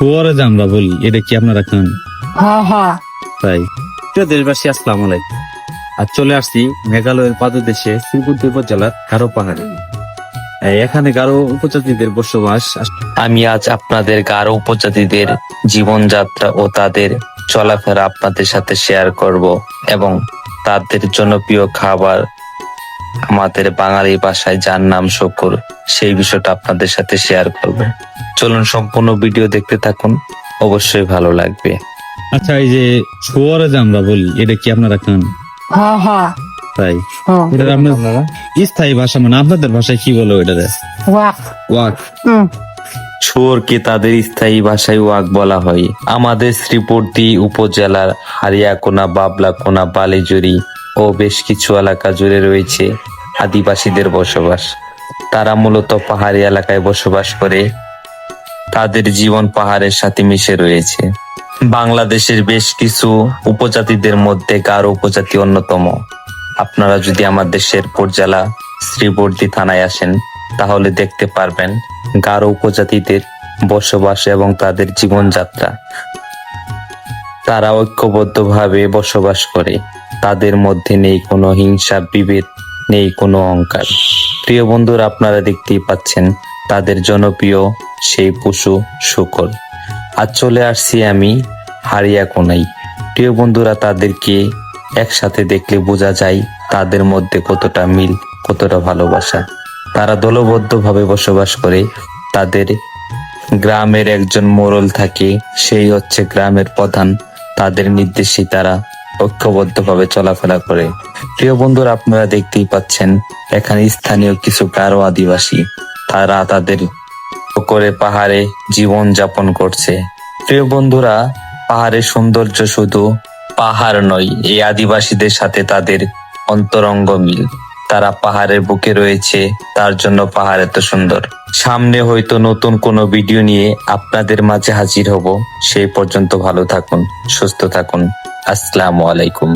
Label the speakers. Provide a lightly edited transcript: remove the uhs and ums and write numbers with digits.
Speaker 1: শুয়োরে যে আমরা বলি, এটা কি আপনারা খান?
Speaker 2: হ্যাঁ হ্যাঁ।
Speaker 1: তাই প্রিয় দেশবাসী, আসসালামু আলাইকুম। আর চলে আসছি মেঘালয়ের পাদদেশে শ্রীপুর উপজেলার গারো পাহাড়ে। এখানে গারো উপজাতিদের বসবাস।
Speaker 3: আমি আজ আপনাদের গারো উপজাতিদের জীবনযাত্রা ও তাদের চলাফেরা আপনাদের সাথে শেয়ার করব এবং তাদের জনপ্রিয় খাবার আমাদের বাঙালি ভাষায় যার নাম শকুর, সেই বিষয়টা আপনাদের সাথে শেয়ার করব। চলুন সম্পূর্ণ ভিডিও দেখতে থাকুন, অবশ্যই ভালো লাগবে।
Speaker 1: আচ্ছা, এই যে শুয়োরে যে আমরা বলি, এটা কি আপনারা খান?
Speaker 2: হ্যাঁ হ্যাঁ।
Speaker 1: তাই
Speaker 2: হ্যাঁ।
Speaker 1: এটা আপনারা স্থায়ী ভাষা, মানে আপনাদের ভাষায় কি বলো এটারে?
Speaker 2: ওয়াক।
Speaker 1: ওয়াক।
Speaker 3: শুয়োরকে তাদের স্থায়ী ভাষায় ওয়াক বলা হয়। আমাদের শ্রীপুরদি উপজেলার হারিয়াকোনা, বাবলাকোনা, বালিজুরি ও বেশ কিছু এলাকা জুড়ে রয়েছে আদিবাসীদের বসবাস। তারা মূলত পাহাড়ি এলাকায় বসবাস করে। তাদের জীবন পাহাড়ের সাথে মিশে রয়েছে। বাংলাদেশের বেশ কিছু উপজাতিদের মধ্যে গারো উপজাতি অন্যতম। আপনারা যদি আমাদের শেরপুর জেলা শ্রীবর্দী থানায় আসেন, তাহলে দেখতে পারবেন গারো উপজাতিদের বসবাস এবং তাদের জীবনযাত্রা। তারা ঐক্যবদ্ধভাবে বসবাস করে। তাদের মধ্যে নেই কোনো হিংসা, বিভেদ, নেই কোনো অহংকার। প্রিয় বন্ধুরা, আপনারা দেখতেই পাচ্ছেন তাদের জনপ্রিয় সেই পশু শূকর। আজ চলে আসছি আমি হারিয়াকোনায়। প্রিয় বন্ধুরা, তাদেরকে একসাথে দেখলে বোঝা যায় তাদের মধ্যে কতটা মিল, কতটা ভালোবাসা। তারা দলবদ্ধভাবে বসবাস করে। তাদের গ্রামের একজন মোড়ল থাকে, সেই হচ্ছে গ্রামের প্রধান। তাদের নির্দেশে তারা ঐক্যবদ্ধভাবে চলাফেরা করে। প্রিয় বন্ধুরা, আপনারা দেখতেই পাচ্ছেন এখানে স্থানীয় কিছু গারো আদিবাসী, তারা তাদের করে পাহাড়ে জীবন যাপন করছে। প্রিয় বন্ধুরা, পাহাড়ের সৌন্দর্য শুধু পাহাড় নয়, এই আদিবাসীদের সাথে তাদের অন্তরঙ্গ মিল। তারা পাহাড়ের বুকে রয়েছে, তার জন্য পাহাড় এত সুন্দর। সামনে হয়তো নতুন কোনো ভিডিও নিয়ে আপনাদের মাঝে হাজির হব। সেই পর্যন্ত ভালো থাকুন, সুস্থ থাকুন। আসসালামু আলাইকুম।